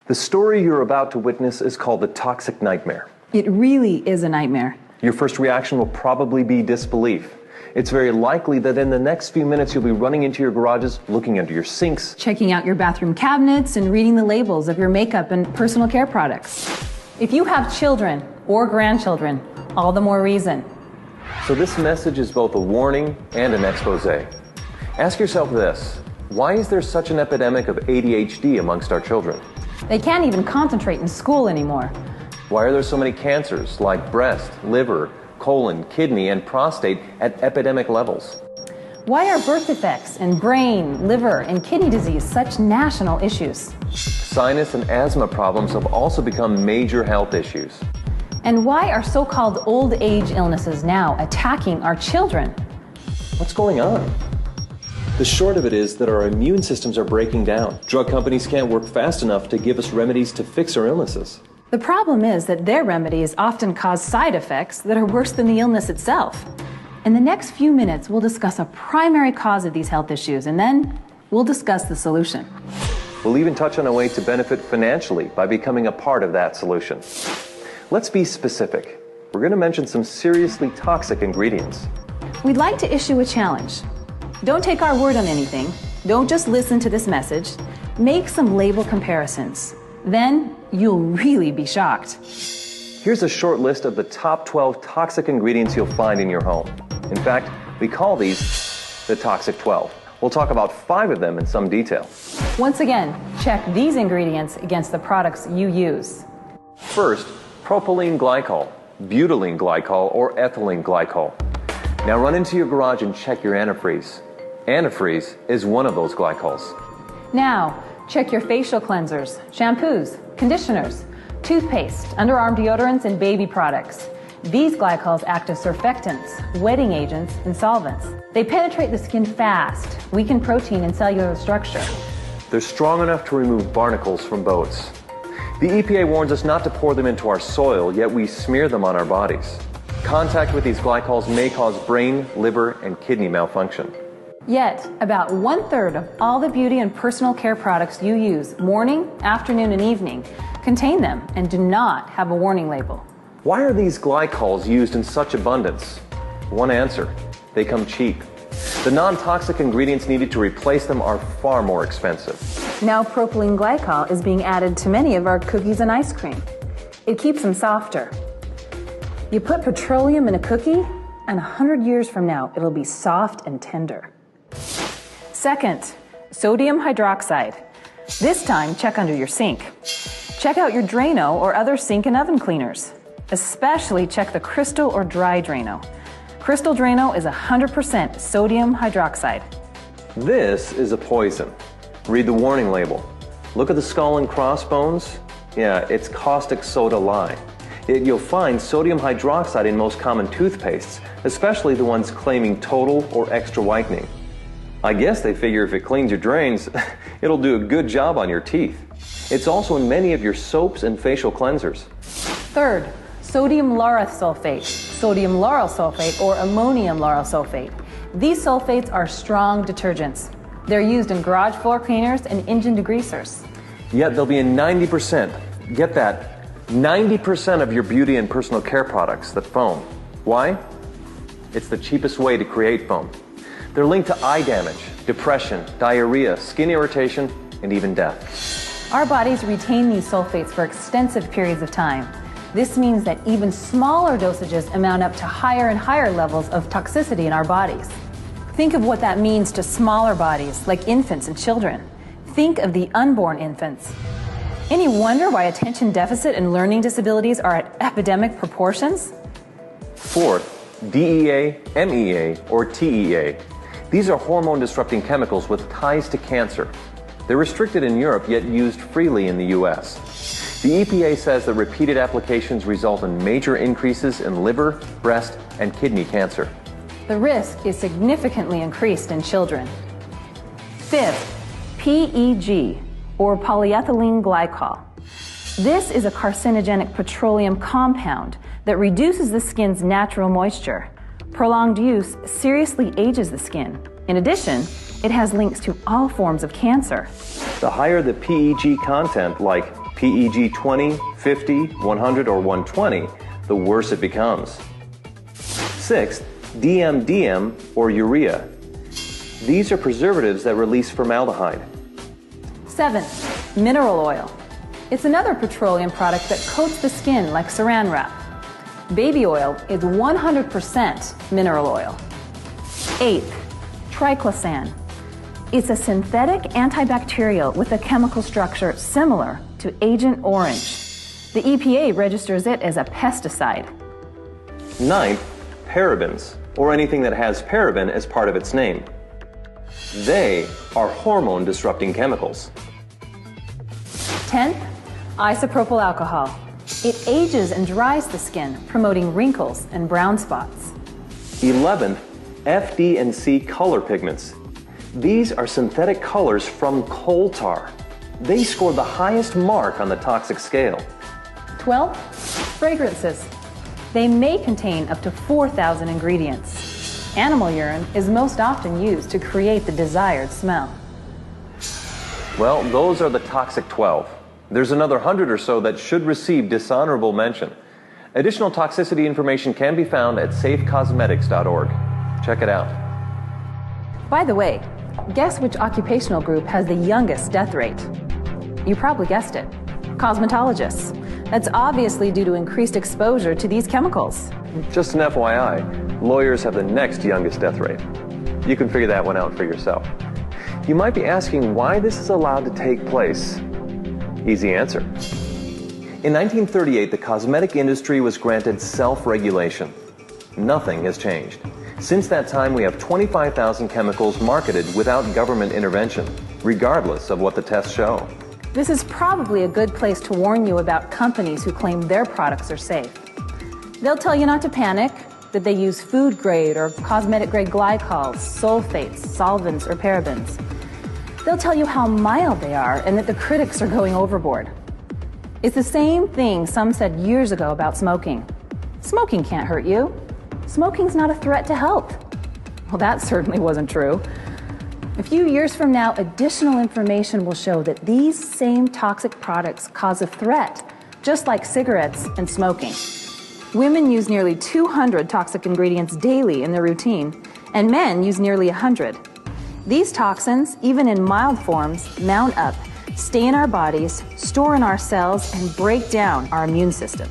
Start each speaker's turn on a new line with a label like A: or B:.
A: The story you're about to witness is called the toxic nightmare.
B: It really is a nightmare.
A: Your first reaction will probably be disbelief. It's very likely that in the next few minutes you'll be running into your garages, looking under your sinks,
B: Checking out your bathroom cabinets and reading the labels of your makeup and personal care products. If you have children or grandchildren, all the more reason.
A: So this message is both a warning and an expose. Ask yourself this: why is there such an epidemic of ADHD amongst our children?
B: They can't even concentrate in school anymore.
A: Why are there so many cancers like breast, liver, colon, kidney, and prostate at epidemic levels?
B: Why are birth defects and brain, liver, and kidney disease such national issues?
A: Sinus and asthma problems have also become major health issues.
B: And why are so-called old age illnesses now attacking our children?
A: What's going on? The short of it is that our immune systems are breaking down. Drug companies can't work fast enough to give us remedies to fix our illnesses.
B: The problem is that their remedies often cause side effects that are worse than the illness itself. In the next few minutes, we'll discuss a primary cause of these health issues, and then we'll discuss the solution.
A: We'll even touch on a way to benefit financially by becoming a part of that solution. Let's be specific. We're going to mention some seriously toxic ingredients.
B: We'd like to issue a challenge. Don't take our word on anything. Don't just listen to this message. Make some label comparisons. Then you'll really be shocked.
A: Here's a short list of the top 12 toxic ingredients you'll find in your home. In fact, we call these the Toxic 12. We'll talk about 5 of them in some detail.
B: Once again, check these ingredients against the products you use.
A: First, propylene glycol, butylene glycol, or ethylene glycol. Now run into your garage and check your antifreeze. Antifreeze is one of those glycols.
B: Now, check your facial cleansers, shampoos, conditioners, toothpaste, underarm deodorants, and baby products. These glycols act as surfactants, wetting agents, and solvents. They penetrate the skin fast, weaken protein and cellular structure.
A: They're strong enough to remove barnacles from boats. The EPA warns us not to pour them into our soil, yet we smear them on our bodies. Contact with these glycols may cause brain, liver, and kidney malfunction.
B: Yet, about 1/3 of all the beauty and personal care products you use morning, afternoon, and evening contain them and do not have a warning label.
A: Why are these glycols used in such abundance? One answer: they come cheap. The non-toxic ingredients needed to replace them are far more expensive.
B: Now propylene glycol is being added to many of our cookies and ice cream. It keeps them softer. You put petroleum in a cookie, and 100 years from now, it'll be soft and tender. Second, sodium hydroxide. This time, check under your sink. Check out your Drano or other sink and oven cleaners. Especially check the crystal or dry Drano. Crystal Drano is 100% sodium hydroxide.
A: This is a poison. Read the warning label. Look at the skull and crossbones. Yeah, it's caustic soda lye. You'll find sodium hydroxide in most common toothpastes, especially the ones claiming total or extra whitening. I guess they figure if it cleans your drains, it'll do a good job on your teeth. It's also in many of your soaps and facial cleansers.
B: Third, sodium lauryl sulfate, sodium lauryl sulfate, or ammonium lauryl sulfate. These sulfates are strong detergents. They're used in garage floor cleaners and engine degreasers.
A: Yet they'll be in 90%, get that, 90% of your beauty and personal care products that foam. Why? It's the cheapest way to create foam. They're linked to eye damage, depression, diarrhea, skin irritation, and even death.
B: Our bodies retain these sulfates for extensive periods of time. This means that even smaller dosages amount up to higher and higher levels of toxicity in our bodies. Think of what that means to smaller bodies, like infants and children. Think of the unborn infants. Any wonder why attention deficit and learning disabilities are at epidemic proportions?
A: Fourth, DEA, MEA, or TEA. These are hormone-disrupting chemicals with ties to cancer. They're restricted in Europe, yet used freely in the US. The EPA says that repeated applications result in major increases in liver, breast, and kidney cancer.
B: The risk is significantly increased in children. Fifth, PEG, or polyethylene glycol. This is a carcinogenic petroleum compound that reduces the skin's natural moisture. Prolonged use seriously ages the skin. In addition, it has links to all forms of cancer.
A: The higher the PEG content, like PEG 20, 50, 100, or 120, the worse it becomes. Sixth, DMDM or urea. These are preservatives that release formaldehyde.
B: 7. Mineral oil. It's another petroleum product that coats the skin like saran wrap. Baby oil is 100% mineral oil. 8. Triclosan. It's a synthetic antibacterial with a chemical structure similar to Agent Orange. The EPA registers it as a pesticide.
A: 9. Parabens, or anything that has paraben as part of its name. They are hormone-disrupting chemicals.
B: 10th, isopropyl alcohol. It ages and dries the skin, promoting wrinkles and brown spots.
A: 11th, FD and C color pigments. These are synthetic colors from coal tar. They score the highest mark on the toxic scale.
B: 12th, fragrances. They may contain up to 4,000 ingredients. Animal urine is most often used to create the desired smell.
A: Well, those are the toxic 12. There's another 100 or so that should receive dishonorable mention. Additional toxicity information can be found at safecosmetics.org. Check it out.
B: By the way, guess which occupational group has the youngest death rate? You probably guessed it. Cosmetologists. That's obviously due to increased exposure to these chemicals.
A: Just an FYI, lawyers have the next youngest death rate. You can figure that one out for yourself. You might be asking why this is allowed to take place. Easy answer. In 1938, the cosmetic industry was granted self-regulation. Nothing has changed. Since that time, we have 25,000 chemicals marketed without government intervention, regardless of what the tests show.
B: This is probably a good place to warn you about companies who claim their products are safe. They'll tell you not to panic, that they use food-grade or cosmetic-grade glycols, sulfates, solvents, or parabens. They'll tell you how mild they are and that the critics are going overboard. It's the same thing some said years ago about smoking. Smoking can't hurt you. Smoking's not a threat to health. Well, that certainly wasn't true. A few years from now, additional information will show that these same toxic products cause a threat, just like cigarettes and smoking. Women use nearly 200 toxic ingredients daily in their routine, and men use nearly 100. These toxins, even in mild forms, mount up, stay in our bodies, store in our cells, and break down our immune system.